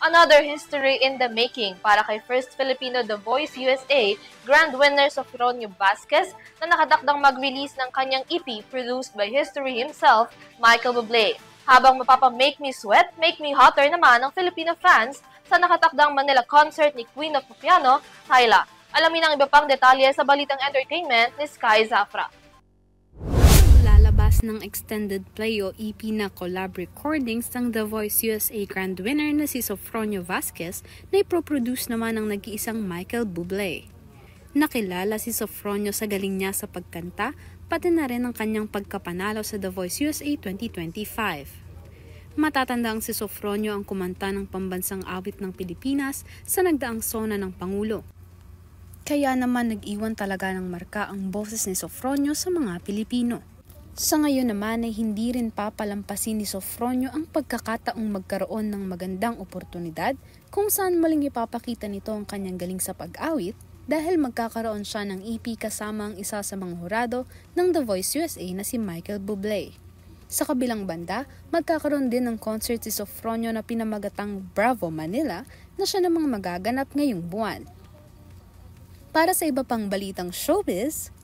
Another history in the making para kay first Filipino The Voice USA grand winner Sofronio Vasquez na nakatakdang mag-release ng kanyang EP produced by history himself, Michael Bublé. Habang mapapa-Make Me Sweat, Make Me Hotter naman ang Filipino fans sa nakatakdang Manila concert ni Queen of Piano, Tyla. Alamin ang iba pang detalye sa Balitang Entertainment ni Sky Zafra. Lalabas ng extended play o EP na collab recordings ng The Voice USA grand winner na si Sofronio Vasquez na ipoproduce naman ng nag-iisang Michael Bublé. Nakilala si Sofronio sa galing niya sa pagkanta, pati na rin ang kanyang pagkapanalo sa The Voice USA 2025. Matatanda ang si Sofronio ang kumanta ng pambansang awit ng Pilipinas sa nagdaang sona ng Pangulo. Kaya naman nag-iwan talaga ng marka ang boses ni Sofronio sa mga Pilipino. Sa ngayon naman ay hindi rin papalampasin ni Sofronio ang pagkakataong magkaroon ng magandang oportunidad kung saan muling ipapakita nito ang kanyang galing sa pag-awit dahil magkakaroon siya ng EP kasama ang isa sa mga hurado ng The Voice USA na si Michael Bublé. Sa kabilang banda, magkakaroon din ng concert si Sofronio na pinamagatang Bravo Manila na siya namang magaganap ngayong buwan. Para sa iba pang balitang showbiz,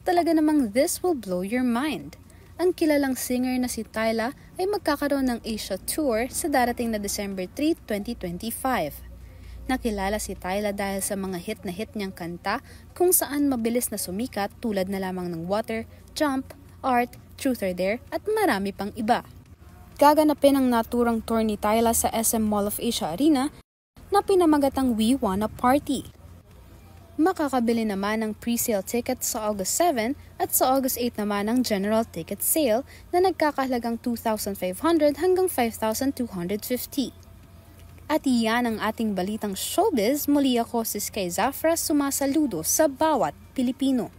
talaga namang this will blow your mind. Ang kilalang singer na si Tyla ay magkakaroon ng Asia Tour sa darating na December 3, 2025. Nakilala si Tyla dahil sa mga hit niyang kanta kung saan mabilis na sumikat tulad na lamang ng Water, Jump, Art, Truth or Dare at marami pang iba. Gaganapin ang naturang tour ni Tyla sa SM Mall of Asia Arena na pinamagatang We Wanna Party. Makakabili naman ng pre-sale ticket sa August 7 at sa August 8 naman ang general ticket sale na nagkakahalagang 2,500 hanggang 5,250. At iyan ang ating balitang showbiz. Muli ako si Sky Zafra, sumasaludo sa bawat Pilipino.